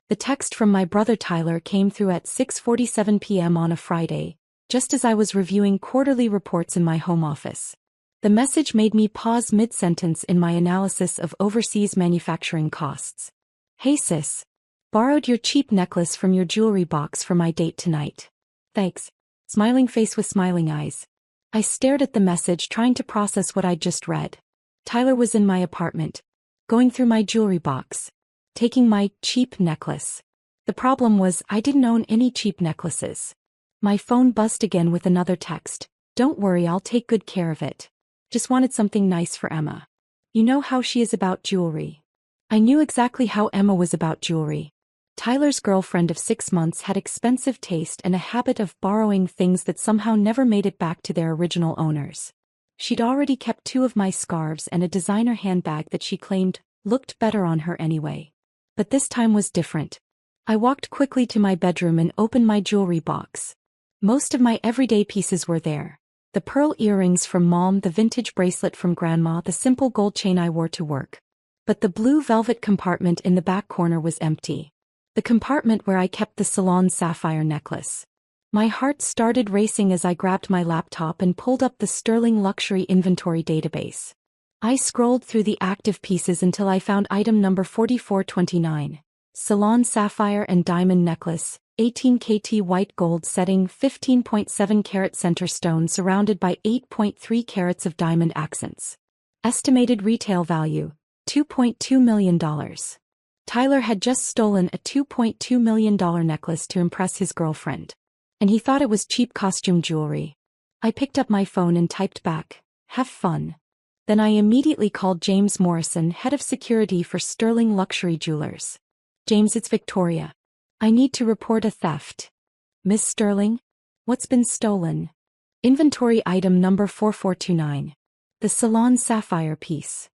The text from my brother Tyler came through at 6:47 p.m. on a Friday, just as I was reviewing quarterly reports in my home office. The message made me pause mid-sentence in my analysis of overseas manufacturing costs. Hey sis. Borrowed your cheap necklace from your jewelry box for my date tonight. Thanks. Smiling face with smiling eyes. I stared at the message, trying to process what I'd just read. Tyler was in my apartment, going through my jewelry box, taking my cheap necklace. The problem was I didn't own any cheap necklaces. My phone buzzed again with another text. Don't worry, I'll take good care of it. Just wanted something nice for Emma. You know how she is about jewelry. I knew exactly how Emma was about jewelry. Tyler's girlfriend of 6 months had expensive taste and a habit of borrowing things that somehow never made it back to their original owners. She'd already kept 2 of my scarves and a designer handbag that she claimed looked better on her anyway. But this time was different. I walked quickly to my bedroom and opened my jewelry box. Most of my everyday pieces were there. The pearl earrings from Mom, the vintage bracelet from Grandma, the simple gold chain I wore to work. But the blue velvet compartment in the back corner was empty. The compartment where I kept the Salon sapphire necklace. My heart started racing as I grabbed my laptop and pulled up the Sterling Luxury Inventory database. I scrolled through the active pieces until I found item number 4429. Salon sapphire and diamond necklace, 18 KT white gold setting, 15.7 carat center stone surrounded by 8.3 carats of diamond accents. Estimated retail value, $2.2 million. Tyler had just stolen a $2.2 million necklace to impress his girlfriend. And he thought it was cheap costume jewelry. I picked up my phone and typed back, "Have fun." Then I immediately called James Morrison, head of security for Sterling Luxury Jewelers. "James, it's Victoria. I need to report a theft." "Miss Sterling? What's been stolen?" "Inventory item number 4429. The Salon sapphire piece."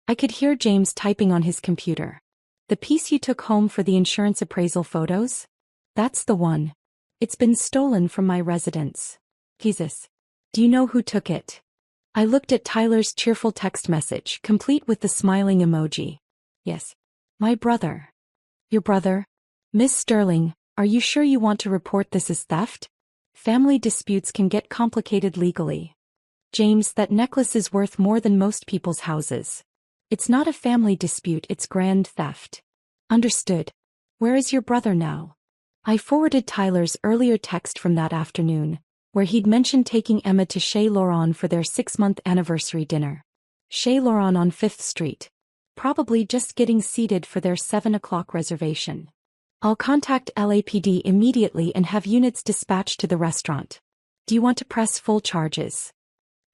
I could hear James typing on his computer. "The piece you took home for the insurance appraisal photos? That's the one. It's been stolen from my residence." "Jesus. Do you know who took it?" I looked at Tyler's cheerful text message, complete with the smiling emoji. "Yes. My brother." "Your brother? Miss Sterling, are you sure you want to report this as theft? Family disputes can get complicated legally." "James, that necklace is worth more than most people's houses. It's not a family dispute, it's grand theft." "Understood. Where is your brother now?" I forwarded Tyler's earlier text from that afternoon, where he'd mentioned taking Emma to Chez Laurent for their 6-month anniversary dinner. Chez Laurent on 5th Street. Probably just getting seated for their 7 o'clock reservation. "I'll contact LAPD immediately and have units dispatched to the restaurant. Do you want to press full charges?"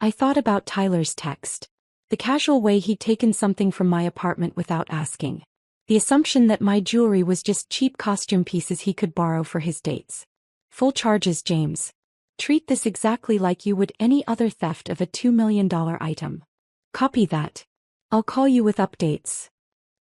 I thought about Tyler's text. The casual way he'd taken something from my apartment without asking. The assumption that my jewelry was just cheap costume pieces he could borrow for his dates. "Full charges, James. Treat this exactly like you would any other theft of a $2 million item." "Copy that. I'll call you with updates."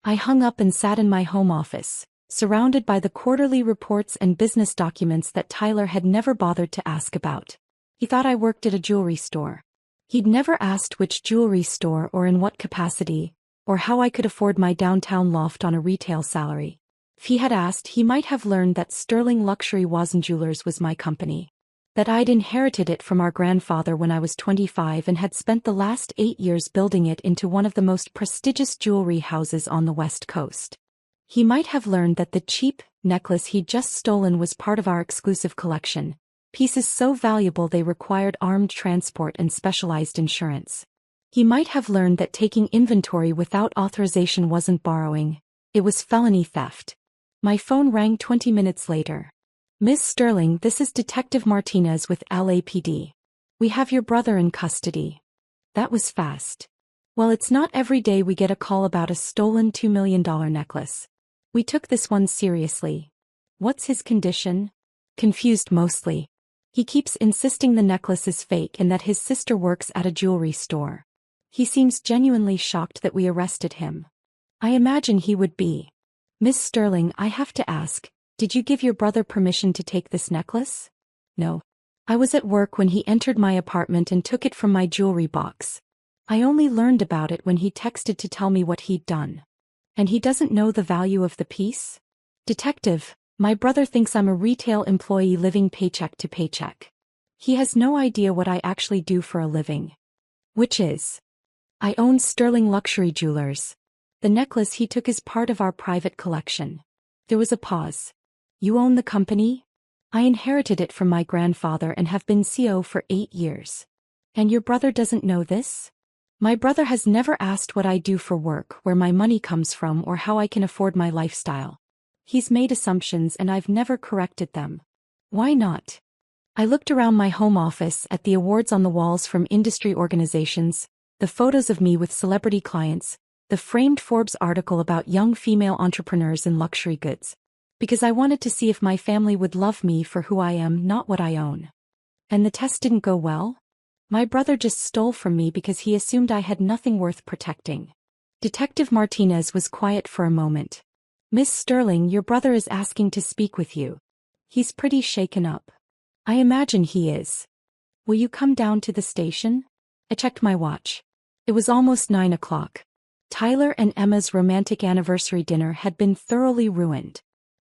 I hung up and sat in my home office, surrounded by the quarterly reports and business documents that Tyler had never bothered to ask about. He thought I worked at a jewelry store. He'd never asked which jewelry store or in what capacity, or how I could afford my downtown loft on a retail salary. If he had asked, he might have learned that Sterling Luxury Wazn Jewelers was my company. That I'd inherited it from our grandfather when I was 25 and had spent the last 8 years building it into one of the most prestigious jewelry houses on the West Coast. He might have learned that the cheap necklace he'd just stolen was part of our exclusive collection, pieces so valuable they required armed transport and specialized insurance. He might have learned that taking inventory without authorization wasn't borrowing, it was felony theft. My phone rang 20 minutes later. "Miss Sterling, this is Detective Martinez with LAPD. We have your brother in custody." That was fast. Well, it's not every day we get a call about a stolen $2 million necklace. We took this one seriously. "What's his condition?" "Confused mostly. He keeps insisting the necklace is fake and that his sister works at a jewelry store. He seems genuinely shocked that we arrested him." I imagine he would be. "Miss Sterling, I have to ask, did you give your brother permission to take this necklace?" "No. I was at work when he entered my apartment and took it from my jewelry box. I only learned about it when he texted to tell me what he'd done." "And he doesn't know the value of the piece?" Detective, my brother thinks I'm a retail employee living paycheck to paycheck. He has no idea what I actually do for a living. Which is, I own Sterling Luxury Jewelers. The necklace he took is part of our private collection. There was a pause. You own the company? I inherited it from my grandfather and have been CEO for 8 years. And your brother doesn't know this? My brother has never asked what I do for work, where my money comes from, or how I can afford my lifestyle. He's made assumptions and I've never corrected them. Why not? I looked around my home office at the awards on the walls from industry organizations, the photos of me with celebrity clients, the framed Forbes article about young female entrepreneurs in luxury goods. Because I wanted to see if my family would love me for who I am, not what I own. And the test didn't go well? My brother just stole from me because he assumed I had nothing worth protecting. Detective Martinez was quiet for a moment. Miss Sterling, your brother is asking to speak with you. He's pretty shaken up. I imagine he is. Will you come down to the station? I checked my watch. It was almost 9 o'clock. Tyler and Emma's romantic anniversary dinner had been thoroughly ruined.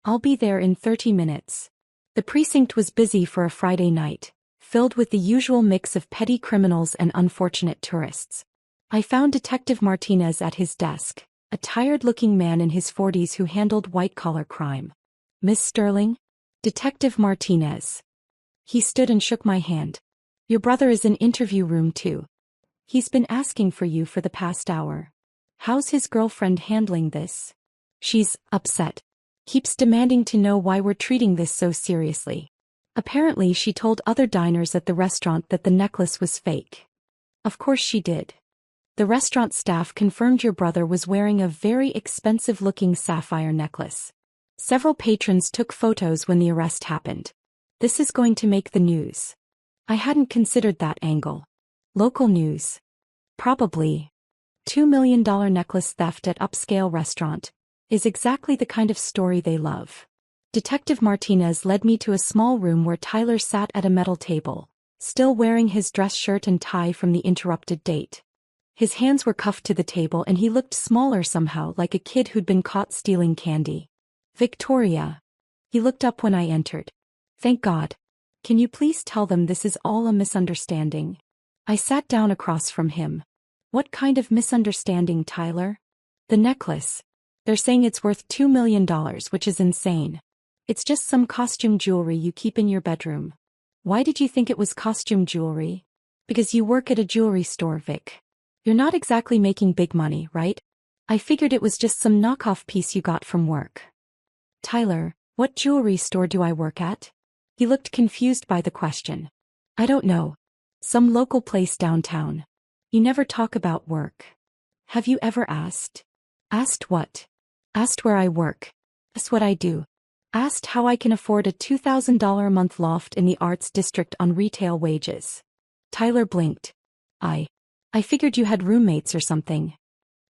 I'll be there in 30 minutes. The precinct was busy for a Friday night, filled with the usual mix of petty criminals and unfortunate tourists. I found Detective Martinez at his desk, a tired-looking man in his 40s who handled white-collar crime. Miss Sterling? Detective Martinez. He stood and shook my hand. Your brother is in interview room 2. He's been asking for you for the past hour. How's his girlfriend handling this? She's upset. Keeps demanding to know why we're treating this so seriously. Apparently she told other diners at the restaurant that the necklace was fake. Of course she did. The restaurant staff confirmed your brother was wearing a very expensive-looking sapphire necklace. Several patrons took photos when the arrest happened. This is going to make the news. I hadn't considered that angle. Local news. Probably. $2 million necklace theft at upscale restaurant is exactly the kind of story they love. Detective Martinez led me to a small room where Tyler sat at a metal table, still wearing his dress shirt and tie from the interrupted date. His hands were cuffed to the table and he looked smaller somehow, like a kid who'd been caught stealing candy. Victoria. He looked up when I entered. Thank God. Can you please tell them this is all a misunderstanding? I sat down across from him. What kind of misunderstanding, Tyler? The necklace. They're saying it's worth $2 million, which is insane. It's just some costume jewelry you keep in your bedroom. Why did you think it was costume jewelry? Because you work at a jewelry store, Vic. You're not exactly making big money, right? I figured it was just some knockoff piece you got from work. Tyler, what jewelry store do I work at? He looked confused by the question. I don't know. Some local place downtown. You never talk about work. Have you ever asked? Asked what? Asked where I work. Asked what I do. Asked how I can afford a $2,000 a month loft in the Arts District on retail wages. Tyler blinked. I figured you had roommates or something.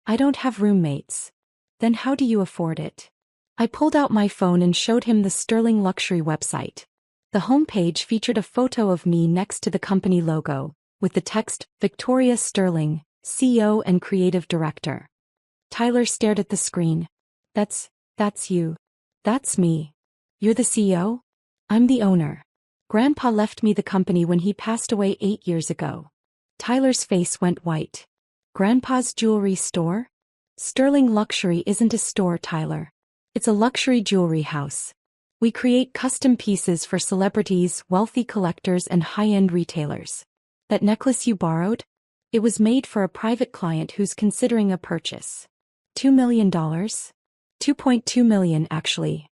I don't have roommates. Then how do you afford it? I pulled out my phone and showed him the Sterling Luxury website. The homepage featured a photo of me next to the company logo, with the text, Victoria Sterling, CEO and Creative Director. Tyler stared at the screen. That's you. That's me. You're the CEO? I'm the owner. Grandpa left me the company when he passed away 8 years ago. Tyler's face went white. Grandpa's jewelry store? Sterling Luxury isn't a store, Tyler. It's a luxury jewelry house. We create custom pieces for celebrities, wealthy collectors, and high-end retailers. That necklace you borrowed? It was made for a private client who's considering a purchase. $2 million? $2.2 million, actually.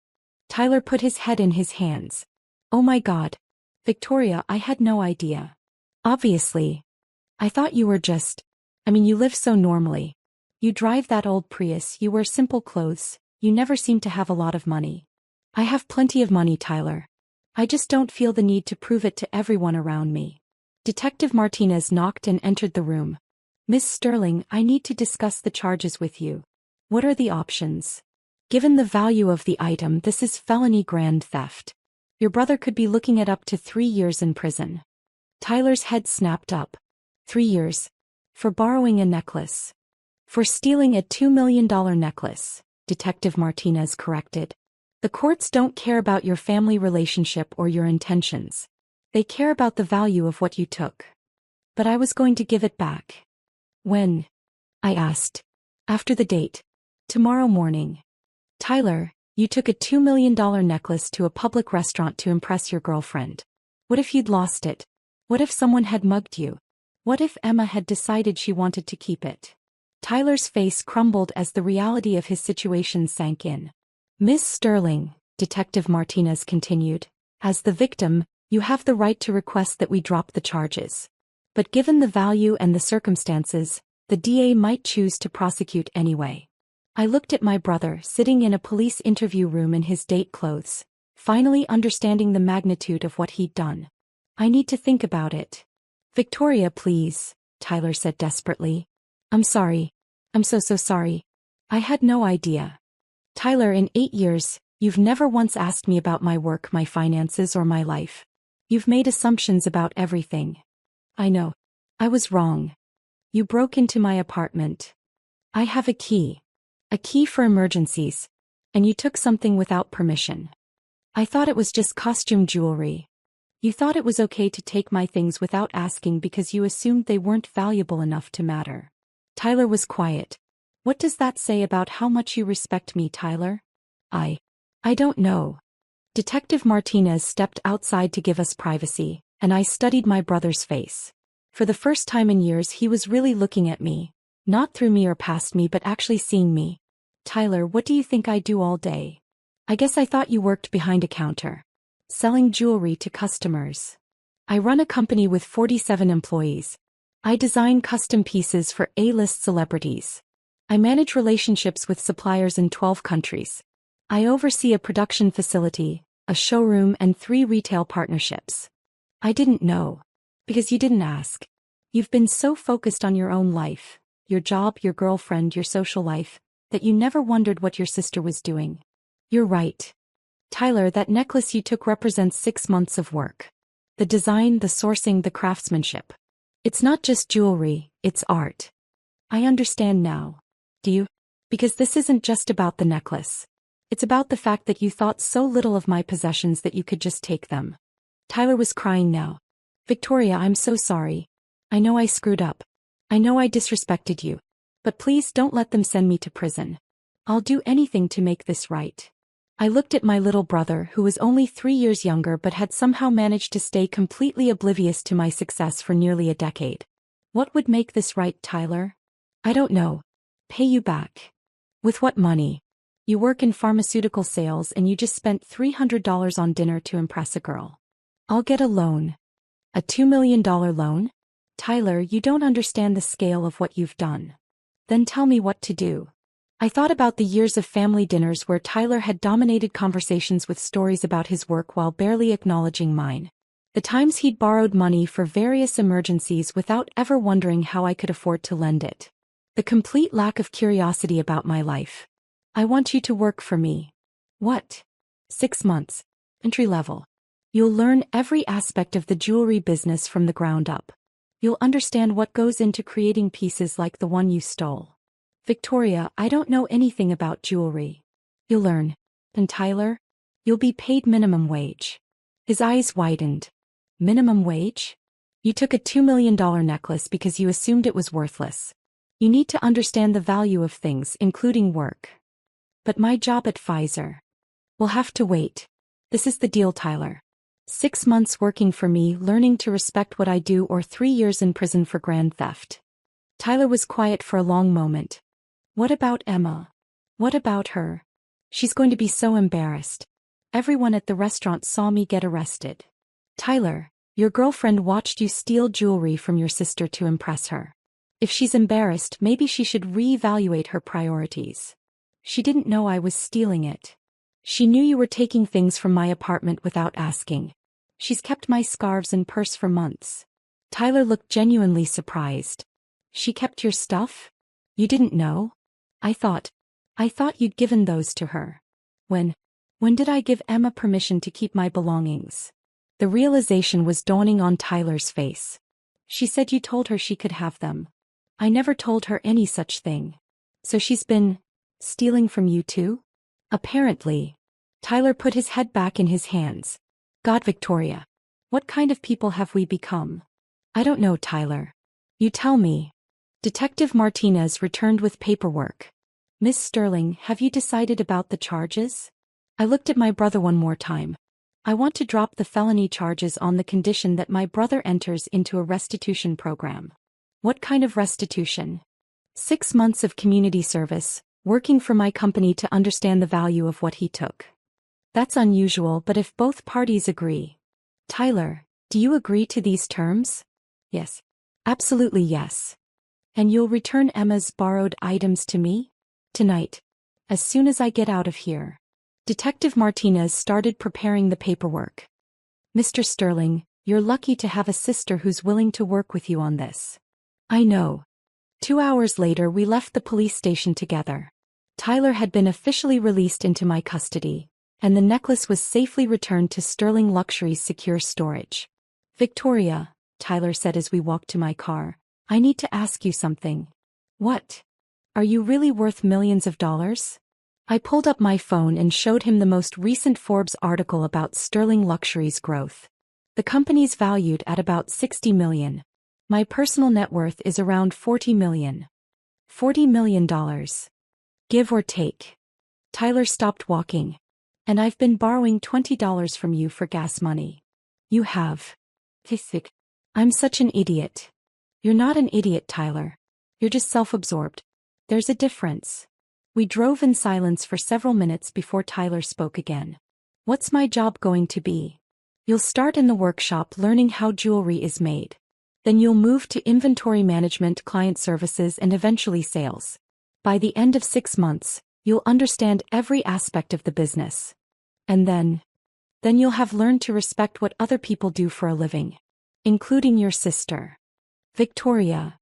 Tyler put his head in his hands. Oh my God. Victoria, I had no idea. Obviously. I thought you were you live so normally. You drive that old Prius, you wear simple clothes, you never seem to have a lot of money. I have plenty of money, Tyler. I just don't feel the need to prove it to everyone around me. Detective Martinez knocked and entered the room. Miss Sterling, I need to discuss the charges with you. What are the options? Given the value of the item, this is felony grand theft. Your brother could be looking at up to 3 years in prison. Tyler's head snapped up. 3 years. For borrowing a necklace. For stealing a $2 million necklace, Detective Martinez corrected. The courts don't care about your family relationship or your intentions. They care about the value of what you took. But I was going to give it back. When? I asked. After the date. Tomorrow morning. Tyler, you took a $2 million necklace to a public restaurant to impress your girlfriend. What if you'd lost it? What if someone had mugged you? What if Emma had decided she wanted to keep it? Tyler's face crumbled as the reality of his situation sank in. Miss Sterling, Detective Martinez continued, as the victim, you have the right to request that we drop the charges. But given the value and the circumstances, the DA might choose to prosecute anyway. I looked at my brother sitting in a police interview room in his date clothes, finally understanding the magnitude of what he'd done. I need to think about it. Victoria, please, Tyler said desperately. I'm sorry. I'm so sorry. I had no idea. Tyler, in 8 years, you've never once asked me about my work, my finances, or my life. You've made assumptions about everything. I know. I was wrong. You broke into my apartment. I have a key. A key for emergencies. And you took something without permission. I thought it was just costume jewelry. You thought it was okay to take my things without asking because you assumed they weren't valuable enough to matter. Tyler was quiet. What does that say about how much you respect me, Tyler? I don't know. Detective Martinez stepped outside to give us privacy, and I studied my brother's face. For the first time in years, he was really looking at me. Not through me or past me, but actually seeing me. Tyler, what do you think I do all day? I guess I thought you worked behind a counter. Selling jewelry to customers. I run a company with 47 employees. I design custom pieces for A-list celebrities. I manage relationships with suppliers in 12 countries. I oversee a production facility, a showroom, and 3 retail partnerships. I didn't know. Because you didn't ask. You've been so focused on your own life, your job, your girlfriend, your social life, that you never wondered what your sister was doing. You're right. Tyler, that necklace you took represents 6 months of work. The design, the sourcing, the craftsmanship. It's not just jewelry, it's art. I understand now. Do you? Because this isn't just about the necklace. It's about the fact that you thought so little of my possessions that you could just take them. Tyler was crying now. Victoria, I'm so sorry. I know I screwed up. I know I disrespected you. But please don't let them send me to prison. I'll do anything to make this right. I looked at my little brother, who was only 3 years younger but had somehow managed to stay completely oblivious to my success for nearly a decade. What would make this right, Tyler? I don't know. Pay you back. With what money? You work in pharmaceutical sales and you just spent $300 on dinner to impress a girl. I'll get a loan. A $2 million loan? Tyler, you don't understand the scale of what you've done. Then tell me what to do. I thought about the years of family dinners where Tyler had dominated conversations with stories about his work while barely acknowledging mine. The times he'd borrowed money for various emergencies without ever wondering how I could afford to lend it. The complete lack of curiosity about my life. I want you to work for me. What? 6 months. Entry level. You'll learn every aspect of the jewelry business from the ground up. You'll understand what goes into creating pieces like the one you stole. Victoria, I don't know anything about jewelry. You'll learn. And Tyler? You'll be paid minimum wage. His eyes widened. Minimum wage? You took a $2 million necklace because you assumed it was worthless. You need to understand the value of things, including work. But my job at Pfizer. We'll have to wait. This is the deal, Tyler. 6 months working for me, learning to respect what I do, or 3 years in prison for grand theft. Tyler was quiet for a long moment. What about Emma? What about her? She's going to be so embarrassed. Everyone at the restaurant saw me get arrested. Tyler, your girlfriend watched you steal jewelry from your sister to impress her. If she's embarrassed, maybe she should reevaluate her priorities. She didn't know I was stealing it. She knew you were taking things from my apartment without asking. She's kept my scarves and purse for months. Tyler looked genuinely surprised. She kept your stuff? You didn't know? I thought you'd given those to her. When did I give Emma permission to keep my belongings? The realization was dawning on Tyler's face. She said you told her she could have them. I never told her any such thing. So she's been stealing from you too? Apparently. Tyler put his head back in his hands. God, Victoria. What kind of people have we become? I don't know, Tyler. You tell me. Detective Martinez returned with paperwork. Miss Sterling, have you decided about the charges? I looked at my brother one more time. I want to drop the felony charges on the condition that my brother enters into a restitution program. What kind of restitution? 6 months of community service, working for my company to understand the value of what he took. That's unusual, but if both parties agree. Tyler, do you agree to these terms? Yes. Absolutely yes. And you'll return Emma's borrowed items to me? Tonight. As soon as I get out of here. Detective Martinez started preparing the paperwork. Mr. Sterling, you're lucky to have a sister who's willing to work with you on this. I know. 2 hours later we left the police station together. Tyler had been officially released into my custody, and the necklace was safely returned to Sterling Luxury's secure storage. Victoria, Tyler said as we walked to my car, I need to ask you something. What? Are you really worth millions of dollars? I pulled up my phone and showed him the most recent Forbes article about Sterling Luxury's growth. The company's valued at about $60 million. My personal net worth is around $40 million. $40 million. Give or take. Tyler stopped walking. And I've been borrowing $20 from you for gas money. You have. I'm such an idiot. You're not an idiot, Tyler. You're just self-absorbed. There's a difference. We drove in silence for several minutes before Tyler spoke again. What's my job going to be? You'll start in the workshop learning how jewelry is made. Then you'll move to inventory management, client services, and eventually sales. By the end of 6 months, you'll understand every aspect of the business. And then you'll have learned to respect what other people do for a living. Including your sister. Victoria.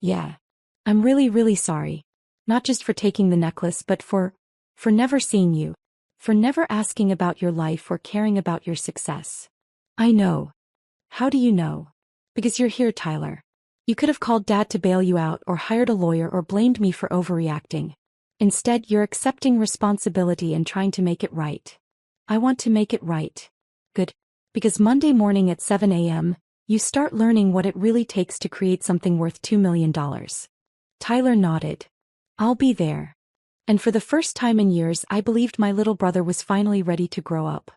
Yeah. I'm really sorry. Not just for taking the necklace, but for never seeing you. For never asking about your life or caring about your success. I know. How do you know? Because you're here, Tyler. You could have called Dad to bail you out or hired a lawyer or blamed me for overreacting. Instead, you're accepting responsibility and trying to make it right. I want to make it right. Good. Because Monday morning at 7 a.m., you start learning what it really takes to create something worth $2 million. Tyler nodded. I'll be there. And for the first time in years, I believed my little brother was finally ready to grow up.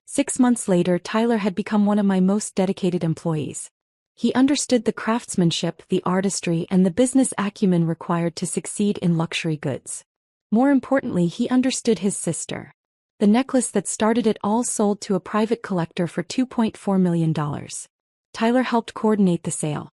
6 months later, Tyler had become one of my most dedicated employees. He understood the craftsmanship, the artistry, and the business acumen required to succeed in luxury goods. More importantly, he understood his sister. The necklace that started it all sold to a private collector for $2.4 million. Tyler helped coordinate the sale.